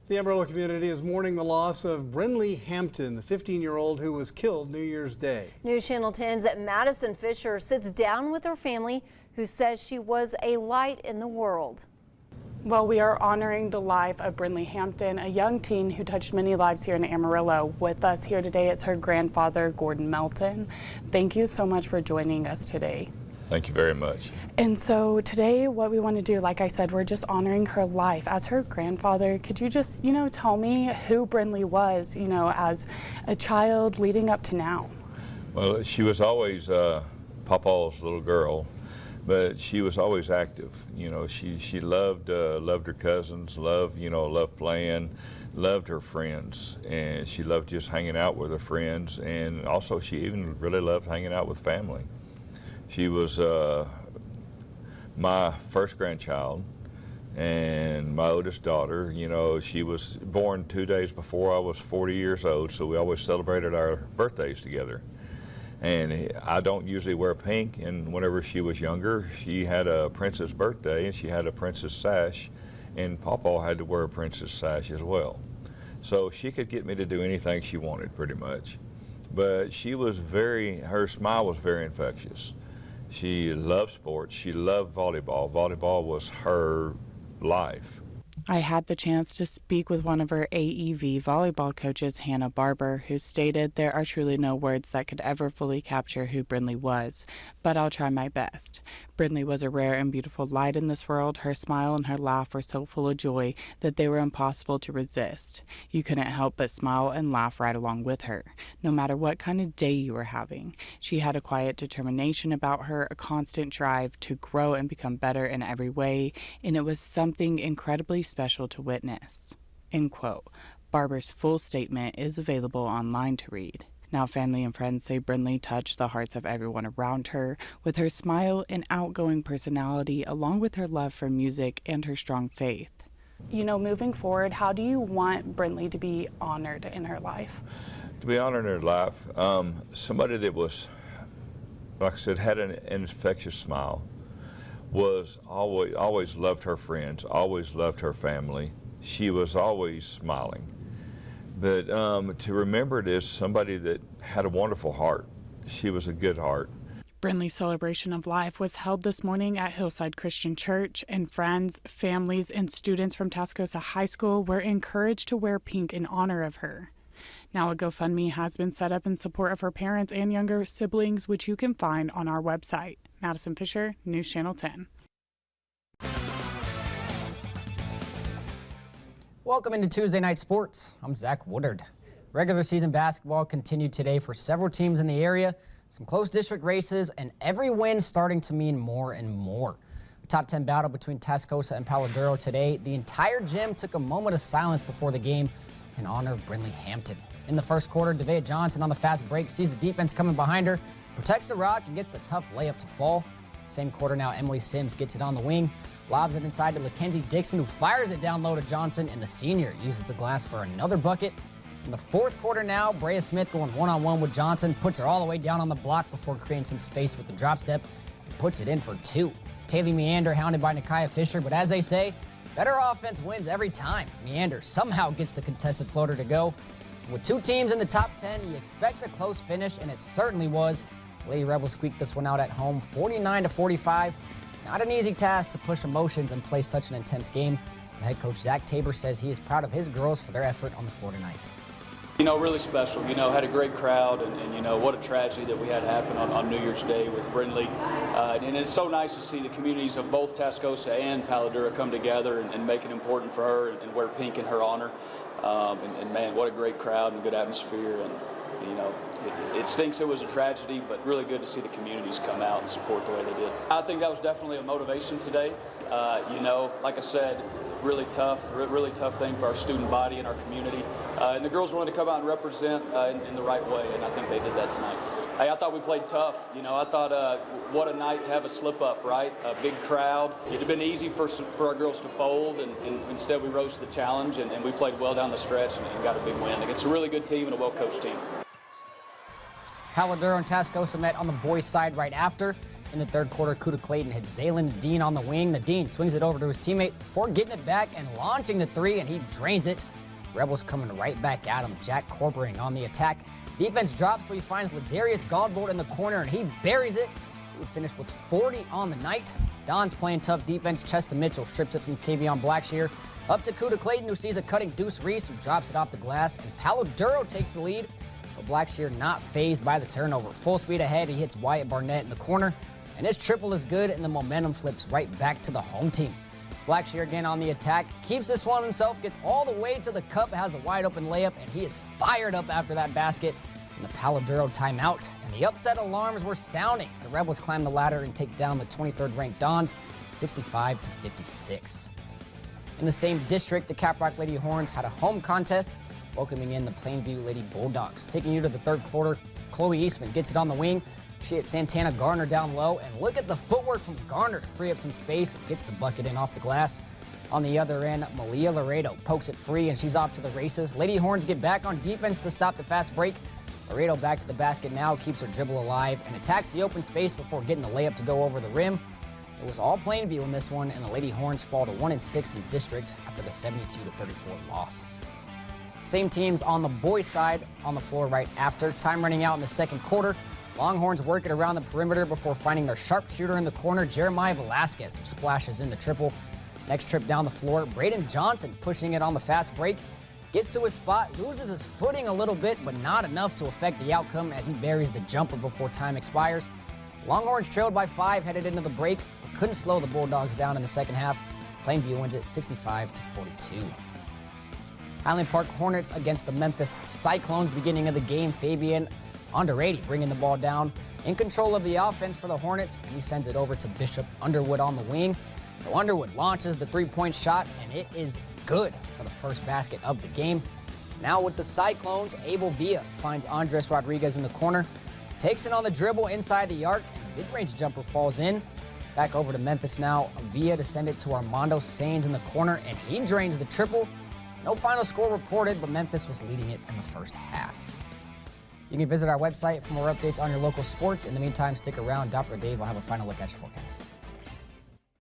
The Amarillo community is mourning the loss of Brynnlee Hampton, the 15-year-old who was killed New Year's Day. News Channel 10's Madison Fisher sits down with her family, who says she was a light in the world. Well, we are honoring the life of Brynnlee Hampton, a young teen who touched many lives here in Amarillo. With us here today, it's her grandfather, Gordon Melton. Thank you so much for joining us today. Thank you very much. And so today what we want to do, like I said, we're just honoring her life. As her grandfather, could you just, tell me who Brynnlee was, as a child leading up to now? Well, she was always Papa's little girl, but she was always active. She loved her cousins, loved playing, loved her friends, and she loved just hanging out with her friends, and also she even really loved hanging out with family. She was my first grandchild and my oldest daughter. She was born 2 days before I was 40 years old, so we always celebrated our birthdays together. And I don't usually wear pink, and whenever she was younger, she had a princess birthday and she had a princess sash, and Papa had to wear a princess sash as well. So she could get me to do anything she wanted pretty much. But her smile was very infectious. She loved sports. She loved volleyball. Volleyball was her life. I had the chance to speak with one of her AEV volleyball coaches, Hannah Barber, who stated there are truly no words that could ever fully capture who Brynnlee was, but I'll try my best. Brynnlee was a rare and beautiful light in this world. Her smile and her laugh were so full of joy that they were impossible to resist. You couldn't help but smile and laugh right along with her, no matter what kind of day you were having. She had a quiet determination about her, a constant drive to grow and become better in every way, and it was something incredibly special to witness. End quote. Barber's full statement is available online to read. Now, family and friends say Brynnlee touched the hearts of everyone around her with her smile and outgoing personality, along with her love for music and her strong faith. Moving forward, how do you want Brynnlee to be honored in her life? To be honored in her life, somebody that was, like I said, had an infectious smile, was always loved her friends, always loved her family. She was always smiling. But to remember it as somebody that had a wonderful heart. She was a good heart. Brynnlee's celebration of life was held this morning at Hillside Christian Church, and friends, families, and students from Tascosa High School were encouraged to wear pink in honor of her. Now, a GoFundMe has been set up in support of her parents and younger siblings, which you can find on our website. Madison Fisher, News Channel 10. Welcome into Tuesday Night Sports. I'm Zach Woodard. Regular season basketball continued today for several teams in the area, some close district races, and every win starting to mean more and more. The top 10 battle between Tascosa and Palo Duro today. The entire gym took a moment of silence before the game in honor of Brynnlee Hampton. In the first quarter, Devea Johnson on the fast break sees the defense coming behind her, protects the rock, and gets the tough layup to fall. Same quarter now, Emily Sims gets it on the wing, lobs it inside to Mackenzie Dixon, who fires it down low to Johnson, and the senior uses the glass for another bucket. In the fourth quarter now, Brea Smith going one-on-one with Johnson, puts her all the way down on the block before creating some space with the drop step, and puts it in for two. Taylor Meander hounded by Nakia Fisher, but as they say, better offense wins every time. Meander somehow gets the contested floater to go. With two teams in the top 10, you expect a close finish, and it certainly was. Lady Rebels squeaked this one out at home, 49-45. Not an easy task to push emotions and play such an intense game. The head coach Zach Tabor says he is proud of his girls for their effort on the floor tonight. Really special. Had a great crowd, and what a tragedy that we had happen on New Year's Day with Brynnlee. And it's so nice to see the communities of both Tascosa and Palo Duro come together and make it important for her and wear pink in her honor. And man, what a great crowd and good atmosphere. And it stinks it was a tragedy, but really good to see the communities come out and support the way they did. I think that was definitely a motivation today. Like I said, really tough thing for our student body and our community. And the girls wanted to come out and represent in the right way, and I think they did that tonight. Hey, I thought we played tough. I thought what a night to have a slip up, right? A big crowd. It had been easy for our girls to fold, and instead we rose to the challenge, and we played well down the stretch and got a big win against a really good team and a well-coached team. Palo Duro and Tascosa met on the boys' side right after. In the third quarter, Kuda Clayton hits Zaylen Nadine on the wing. Nadine swings it over to his teammate before getting it back and launching the three, and he drains it. Rebels coming right back at him. Jack Corpering on the attack. Defense drops, so he finds Ladarius Godbolt in the corner, and he buries it. He would finish with 40 on the night. Don's playing tough defense. Chester Mitchell strips it from Kavion Blackshear. Up to Kuda Clayton, who sees a cutting Deuce Reese, who drops it off the glass, and Paladuro takes the lead. But Blackshear not phased by the turnover. Full speed ahead, he hits Wyatt Barnett in the corner, and his triple is good, and the momentum flips right back to the home team. Blackshear again on the attack, keeps this one himself, gets all the way to the cup, has a wide open layup, and he is fired up after that basket. And the Paladuro timeout, and the upset alarms were sounding. The Rebels climb the ladder and take down the 23rd ranked Dons, 65-56. In the same district, the Caprock Lady Horns had a home contest, welcoming in the Plainview Lady Bulldogs. Taking you to the third quarter, Chloe Eastman gets it on the wing. She hits Santana Garner down low, and look at the footwork from Garner to free up some space and gets the bucket in off the glass. On the other end, Malia Laredo pokes it free, and she's off to the races. Lady Horns get back on defense to stop the fast break. Laredo back to the basket now, keeps her dribble alive, and attacks the open space before getting the layup to go over the rim. It was all Plainview in this one, and the Lady Horns fall to 1-6 in district after the 72-34 loss. Same teams on the boys' side on the floor right after. Time running out in the second quarter. Longhorns work it around the perimeter before finding their sharpshooter in the corner, Jeremiah Velasquez, who splashes in the triple. Next trip down the floor, Braden Johnson pushing it on the fast break. Gets to his spot, loses his footing a little bit, but not enough to affect the outcome as he buries the jumper before time expires. Longhorns trailed by 5 headed into the break, but couldn't slow the Bulldogs down in the second half. Plainview wins it 65-42. Highland Park Hornets against the Memphis Cyclones. Beginning of the game, Fabian Underady bringing the ball down. In control of the offense for the Hornets, and he sends it over to Bishop Underwood on the wing. So Underwood launches the three-point shot, and it is good for the first basket of the game. Now with the Cyclones, Abel Villa finds Andres Rodriguez in the corner. Takes it on the dribble inside the arc, and the mid-range jumper falls in. Back over to Memphis now. Villa to send it to Armando Sainz in the corner, and he drains the triple. No final score reported, but Memphis was leading it in the first half. You can visit our website for more updates on your local sports. In the meantime, stick around. Doppler Dave will have a final look at your forecast.